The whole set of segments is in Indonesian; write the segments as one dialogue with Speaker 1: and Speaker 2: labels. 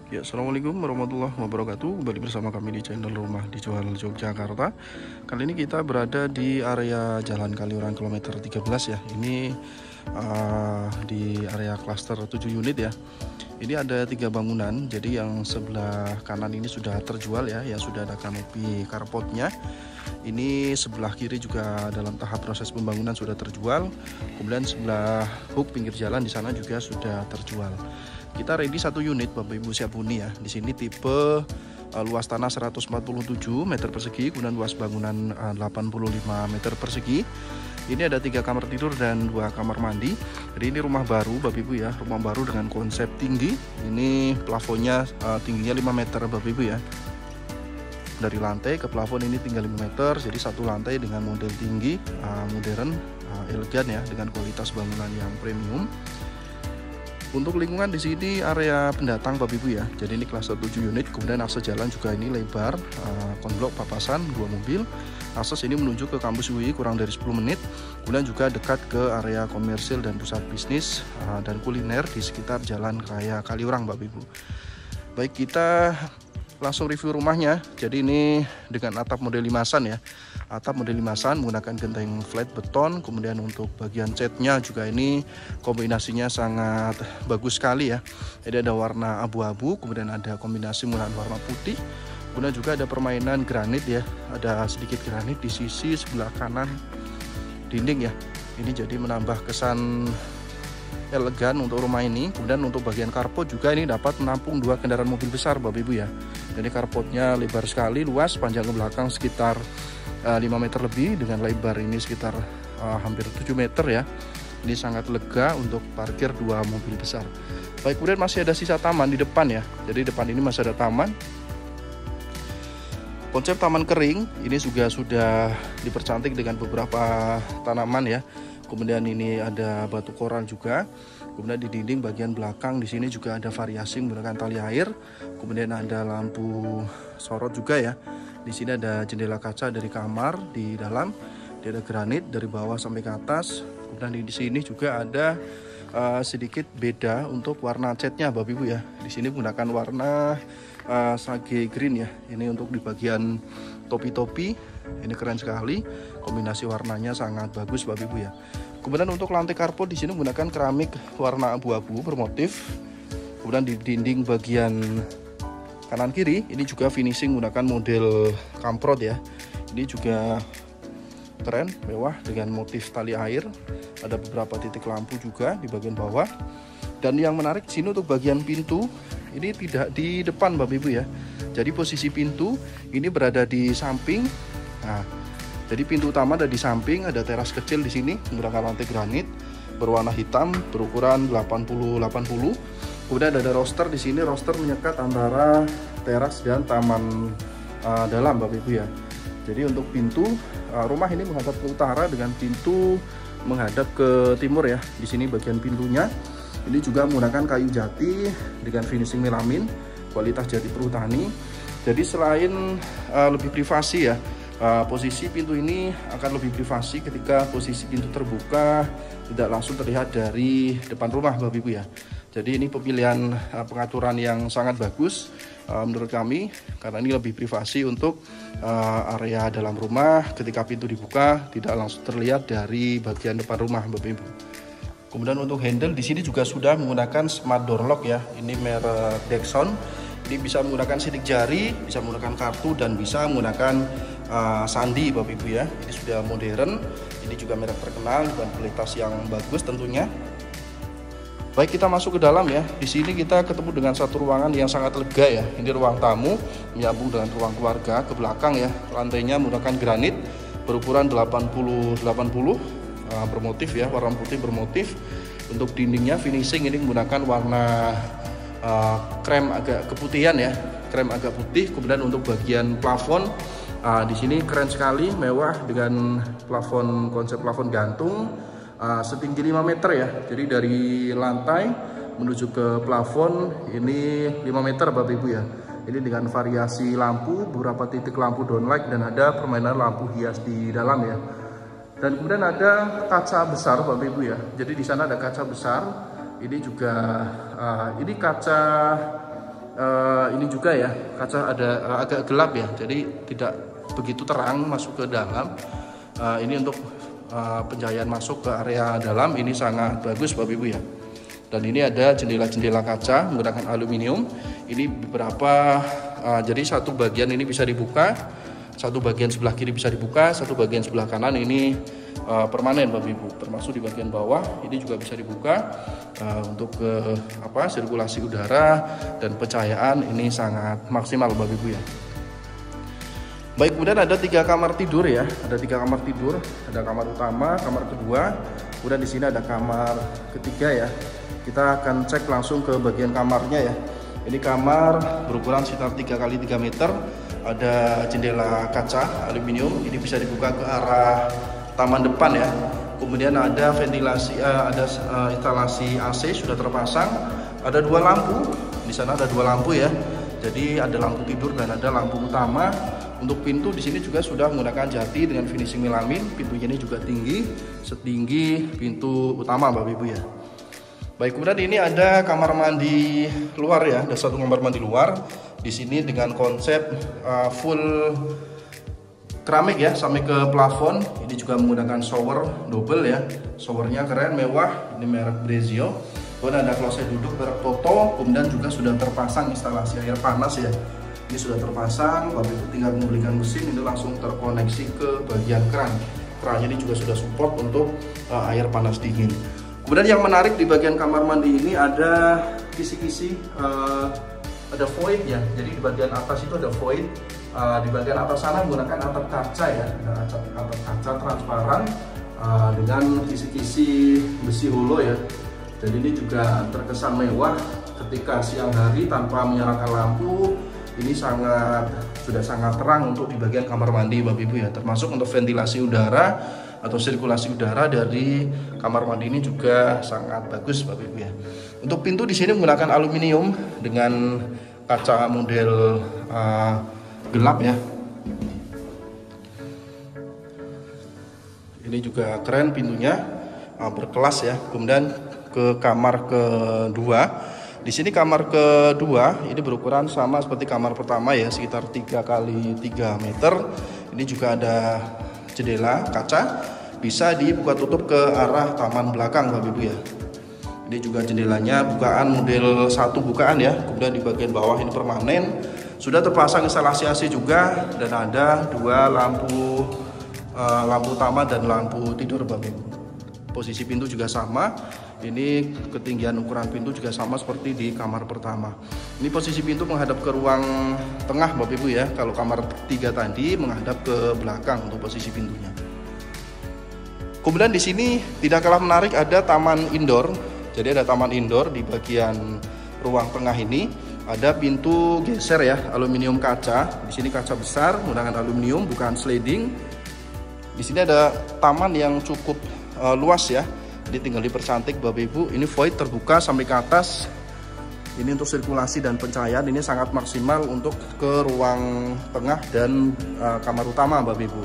Speaker 1: Ya, assalamualaikum warahmatullahi wabarakatuh. Kembali bersama kami di channel Rumah Dijual Yogyakarta. Kali ini kita berada di area Jalan Kaliurang kilometer 13 ya. Ini di area klaster 7 unit ya. Ini ada 3 bangunan. Jadi yang sebelah kanan ini sudah terjual ya, yang sudah ada kanopi carportnya. Ini sebelah kiri juga dalam tahap proses pembangunan sudah terjual. Kemudian sebelah hook pinggir jalan di sana juga sudah terjual. Kita ready 1 unit Bapak Ibu siap huni ya. Di sini tipe luas tanah 147 meter persegi, kemudian luas bangunan 85 meter persegi. Ini ada 3 kamar tidur dan 2 kamar mandi. Jadi ini rumah baru Bapak Ibu ya, rumah baru dengan konsep tinggi. Ini plafonnya tingginya 5 meter Bapak Ibu ya. Dari lantai ke plafon ini tinggal 5 meter, jadi satu lantai dengan model tinggi, modern, elegan ya, dengan kualitas bangunan yang premium. Untuk lingkungan di sini area pendatang Bapak Ibu ya. Jadi ini klaster 7 unit, kemudian akses jalan juga ini lebar, konblok papasan 2 mobil. Akses ini menuju ke kampus UI kurang dari 10 menit. Kemudian juga dekat ke area komersil dan pusat bisnis dan kuliner di sekitar Jalan Raya Kaliurang Bapak Ibu. Baik, kita langsung review rumahnya. Jadi ini dengan atap model limasan ya. Atap model limasan menggunakan genteng flat beton. Kemudian untuk bagian catnya juga ini kombinasinya sangat bagus sekali ya. Jadi ada warna abu-abu, kemudian ada kombinasi menggunakan warna putih. Kemudian juga ada permainan granit ya. Ada sedikit granit di sisi sebelah kanan dinding ya. Ini jadi menambah kesan elegan untuk rumah ini. Kemudian untuk bagian carport juga ini dapat menampung 2 kendaraan mobil besar Bapak Ibu ya. Jadi carportnya lebar sekali, luas, panjang ke belakang sekitar 5 meter lebih, dengan lebar ini sekitar hampir 7 meter ya. Ini sangat lega untuk parkir 2 mobil besar. Baik, kemudian masih ada sisa taman di depan ya. Jadi depan ini masih ada taman. Konsep taman kering ini juga sudah dipercantik dengan beberapa tanaman ya. Kemudian ini ada batu koral juga. Kemudian di dinding bagian belakang di sini juga ada variasi menggunakan tali air. Kemudian ada lampu sorot juga ya. Di sini ada jendela kaca dari kamar di dalam. Dia ada granit dari bawah sampai ke atas. Kemudian di sini juga ada sedikit beda untuk warna catnya Bapak Ibu ya. Di sini menggunakan warna sage green ya. Ini untuk di bagian topi-topi. Ini keren sekali. Kombinasi warnanya sangat bagus Bapak Ibu ya. Kemudian untuk lantai carport di sini menggunakan keramik warna abu-abu bermotif. Kemudian di dinding bagian kanan kiri ini juga finishing menggunakan model kamprot ya. Ini juga keren, mewah dengan motif tali air. Ada beberapa titik lampu juga di bagian bawah. Dan yang menarik di sini untuk bagian pintu ini tidak di depan Bapak Ibu ya. Jadi posisi pintu ini berada di samping. Nah, jadi pintu utama ada di samping, ada teras kecil di sini menggunakan lantai granit berwarna hitam berukuran 80-80. Kemudian ada roster di sini, roster menyekat antara teras dan taman dalam Bapak Ibu ya. Jadi untuk pintu rumah ini menghadap ke utara dengan pintu menghadap ke timur ya. Di sini bagian pintunya ini juga menggunakan kayu jati dengan finishing melamin, kualitas jati perhutani. Jadi selain lebih privasi ya, posisi pintu ini akan lebih privasi ketika posisi pintu terbuka, tidak langsung terlihat dari depan rumah Bapak Ibu ya. Jadi ini pemilihan pengaturan yang sangat bagus menurut kami, karena ini lebih privasi untuk area dalam rumah. Ketika pintu dibuka tidak langsung terlihat dari bagian depan rumah Bapak Ibu. Kemudian untuk handle di sini juga sudah menggunakan smart door lock ya. Ini merek Dexon. Ini bisa menggunakan sidik jari, bisa menggunakan kartu, dan bisa menggunakan sandi Bapak Ibu ya. Ini sudah modern. Ini juga merek terkenal dengan kualitas yang bagus tentunya. Baik, kita masuk ke dalam ya. Di sini kita ketemu dengan satu ruangan yang sangat lega ya. Ini ruang tamu menyambung dengan ruang keluarga ke belakang ya. Lantainya menggunakan granit berukuran 80-80 bermotif ya, warna putih bermotif. Untuk dindingnya finishing ini menggunakan warna krem agak keputihan ya, krem agak putih. Kemudian untuk bagian plafon di sini keren sekali, mewah dengan plafon, konsep plafon gantung. Setinggi 5 meter ya. Jadi dari lantai menuju ke plafon ini 5 meter Bapak Ibu ya. Ini dengan variasi lampu, beberapa titik lampu downlight, dan ada permainan lampu hias di dalam ya. Dan kemudian ada kaca besar Bapak Ibu ya. Jadi di sana ada kaca besar. Ini juga ini kaca ini juga ya, kaca ada agak gelap ya, jadi tidak begitu terang masuk ke dalam. Ini untuk pencahayaan masuk ke area dalam ini sangat bagus Bapak Ibu ya. Dan ini ada jendela-jendela kaca menggunakan aluminium. Ini beberapa, jadi satu bagian ini bisa dibuka, satu bagian sebelah kiri bisa dibuka, satu bagian sebelah kanan ini permanen Bapak Ibu. Termasuk di bagian bawah ini juga bisa dibuka untuk sirkulasi udara dan pencahayaan ini sangat maksimal Bapak Ibu ya. Baik, kemudian ada 3 kamar tidur ya, ada 3 kamar tidur, ada kamar utama, kamar kedua, kemudian di sini ada kamar ketiga ya. Kita akan cek langsung ke bagian kamarnya ya. Ini kamar berukuran sekitar 3 x 3 meter, ada jendela kaca aluminium, ini bisa dibuka ke arah taman depan ya. Kemudian ada ventilasi, ada instalasi AC sudah terpasang, ada 2 lampu, di sana ada 2 lampu ya. Jadi ada lampu tidur dan ada lampu utama. Untuk pintu di sini juga sudah menggunakan jati dengan finishing melamin. Pintunya ini juga tinggi, setinggi pintu utama Bapak Ibu ya. Baik, kemudian ini ada kamar mandi luar ya, ada 1 kamar mandi luar. Di sini dengan konsep full keramik ya sampai ke plafon. Ini juga menggunakan shower double ya. Showernya keren, mewah. Ini merek Brezio. Kemudian ada kloset duduk merek Toto. Kemudian juga sudah terpasang instalasi air panas ya. Ini sudah terpasang, Bapak Ibu tinggal membelikan mesin, ini langsung terkoneksi ke bagian keran. Kerannya ini juga sudah support untuk air panas dingin. Kemudian yang menarik di bagian kamar mandi ini ada kisi-kisi, ada void ya. Jadi di bagian atas itu ada void. Di bagian atas sana menggunakan atap kaca ya, atap kaca transparan dengan kisi-kisi besi holo ya. Jadi ini juga terkesan mewah ketika siang hari tanpa menyalakan lampu. Ini sudah sangat terang untuk di bagian kamar mandi Bapak Ibu ya, termasuk untuk ventilasi udara atau sirkulasi udara dari kamar mandi ini juga sangat bagus Bapak Ibu ya. Untuk pintu di sini menggunakan aluminium dengan kaca model gelap ya. Ini juga keren pintunya, berkelas ya. Kemudian ke kamar kedua. Di sini kamar kedua ini berukuran sama seperti kamar pertama ya, sekitar 3 x 3 meter. Ini juga ada jendela kaca, bisa dibuka tutup ke arah taman belakang Bapak Ibu ya. Ini juga jendelanya bukaan model 1 bukaan ya. Kemudian di bagian bawah ini permanen. Sudah terpasang instalasi AC juga dan ada 2 lampu utama dan lampu tidur Bapak Ibu. Posisi pintu juga sama. Ini ketinggian ukuran pintu juga sama seperti di kamar pertama. Ini posisi pintu menghadap ke ruang tengah Bapak Ibu ya. Kalau kamar 3 tadi menghadap ke belakang untuk posisi pintunya. Kemudian di sini tidak kalah menarik ada taman indoor. Jadi ada taman indoor di bagian ruang tengah ini. Ada pintu geser ya, aluminium kaca. Di sini kaca besar menggunakan aluminium, bukan sliding. Di sini ada taman yang cukup luas ya. Jadi tinggal dipercantik Bapak Ibu. Ini void terbuka sampai ke atas. Ini untuk sirkulasi dan pencahayaan ini sangat maksimal untuk ke ruang tengah dan kamar utama Bapak Ibu.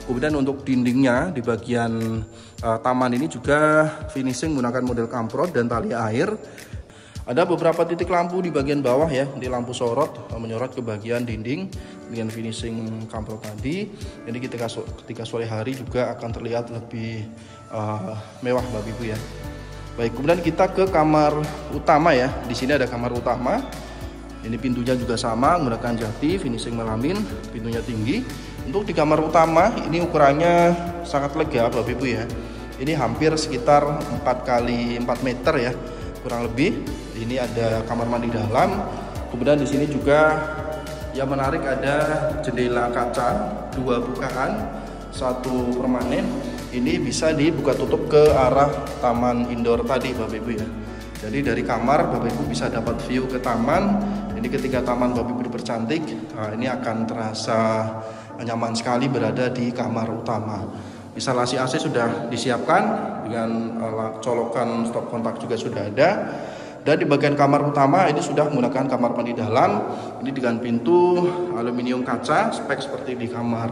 Speaker 1: Kemudian untuk dindingnya di bagian taman ini juga finishing menggunakan model kamprot dan tali air. Ada beberapa titik lampu di bagian bawah ya, di lampu sorot menyorot ke bagian dinding dengan finishing kamprot tadi. Jadi ketika sore hari juga akan terlihat lebih mewah Bapak Ibu ya. Baik, kemudian kita ke kamar utama ya. Di sini ada kamar utama. Ini pintunya juga sama menggunakan jati, finishing melamin, pintunya tinggi. Untuk di kamar utama ini ukurannya sangat lega Bapak Ibu ya. Ini hampir sekitar 4 x 4 meter ya, kurang lebih. Ini ada kamar mandi dalam. Kemudian di sini juga yang menarik ada jendela kaca 2 bukaan, 1 permanen. Ini bisa dibuka tutup ke arah taman indoor tadi Bapak Ibu ya. Jadi dari kamar Bapak Ibu bisa dapat view ke taman. Ini ketika taman Bapak Ibu dipercantik, ini akan terasa nyaman sekali berada di kamar utama. Instalasi AC sudah disiapkan dengan colokan stop kontak juga sudah ada. Dan di bagian kamar utama ini sudah menggunakan kamar mandi dalam. Ini dengan pintu aluminium kaca, spek seperti di kamar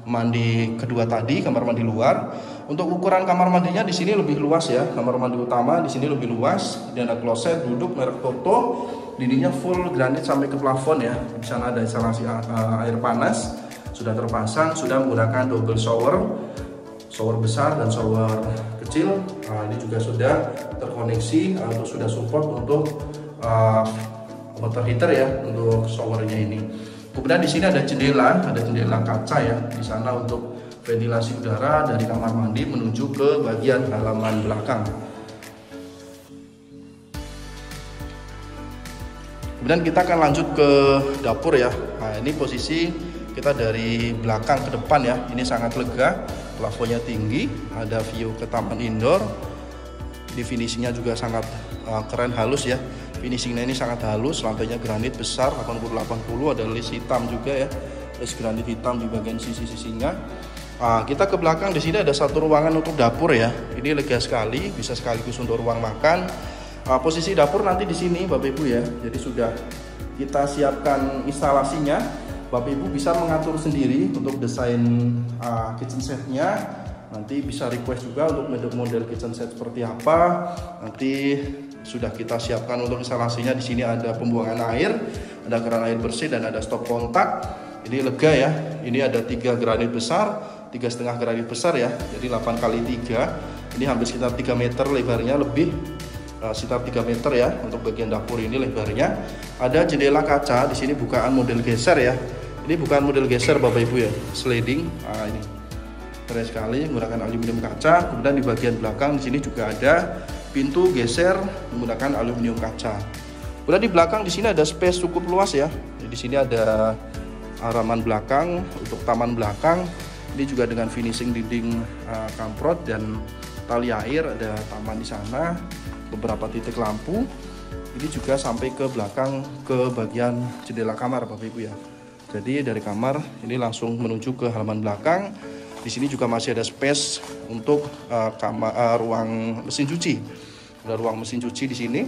Speaker 1: mandi kedua tadi, kamar mandi luar. Untuk ukuran kamar mandinya di sini lebih luas ya. Kamar mandi utama di sini lebih luas. Ini ada kloset duduk merek Toto. dindingnya full granit sampai ke plafon ya. Di sana ada instalasi air panas sudah terpasang, sudah menggunakan double shower besar dan shower kecil. Ini juga sudah terkoneksi atau sudah support untuk water heater ya untuk showernya ini. Kemudian di sini ada jendela kaca ya di sana untuk ventilasi udara dari kamar mandi menuju ke bagian halaman belakang. Kemudian kita akan lanjut ke dapur ya. Nah, ini posisi kita dari belakang ke depan ya. Ini sangat lega, plafonnya tinggi, ada view ke taman indoor. Di finishingnya juga sangat keren, halus ya. Finishingnya ini sangat halus, lantainya granit besar 80-80, ada list hitam juga ya. List granit hitam di bagian sisi-sisinya. Kita ke belakang, di sini ada satu ruangan untuk dapur ya. Ini lega sekali, bisa sekaligus untuk ruang makan. Posisi dapur nanti di sini Bapak Ibu ya. Jadi sudah kita siapkan instalasinya. Bapak Ibu bisa mengatur sendiri untuk desain kitchen setnya. Nanti bisa request juga untuk model kitchen set seperti apa. Nanti sudah kita siapkan untuk instalasinya. Di sini ada pembuangan air, ada keran air bersih dan ada stop kontak. Ini lega ya. Ini ada 3 granit besar, 3,5 granit besar ya. Jadi 8x3. Ini hampir sekitar 3 meter lebarnya, lebih sekitar 3 meter ya untuk bagian dapur ini lebarnya. Ada jendela kaca di sini, bukaan model geser ya. Ini bukan model geser Bapak Ibu ya, sliding. Ini keren sekali menggunakan aluminium kaca. Kemudian di bagian belakang di sini juga ada pintu geser menggunakan aluminium kaca. Kemudian di belakang di sini ada space cukup luas ya. Di sini ada halaman belakang untuk taman belakang. Ini juga dengan finishing dinding kamprot dan tali air, ada taman di sana, beberapa titik lampu. Ini juga sampai ke belakang ke bagian jendela kamar Bapak Ibu ya. Jadi dari kamar ini langsung menuju ke halaman belakang. Di sini juga masih ada space untuk ruang mesin cuci. Ada ruang mesin cuci di sini.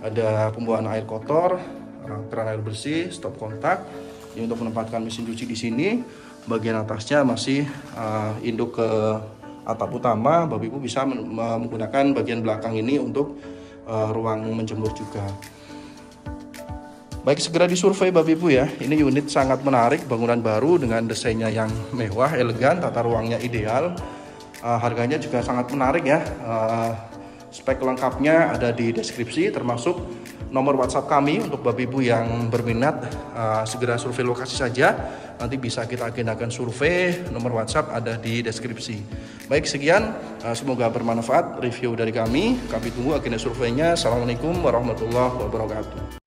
Speaker 1: Ada pembuangan air kotor, keran air bersih, stop kontak. Ini untuk menempatkan mesin cuci di sini. Bagian atasnya masih induk ke atap utama. Bapak Ibu bisa menggunakan bagian belakang ini untuk ruang menjemur juga. Baik, segera disurvei Bapak Ibu ya. Ini unit sangat menarik, bangunan baru dengan desainnya yang mewah, elegan, tata ruangnya ideal. Harganya juga sangat menarik ya. Spek lengkapnya ada di deskripsi, termasuk nomor WhatsApp kami untuk Bapak Ibu yang berminat. Segera survei lokasi saja. Nanti bisa kita agendakan survei. Nomor WhatsApp ada di deskripsi. Baik, sekian. Semoga bermanfaat review dari kami. Kami tunggu agenda surveinya. Assalamualaikum warahmatullahi wabarakatuh.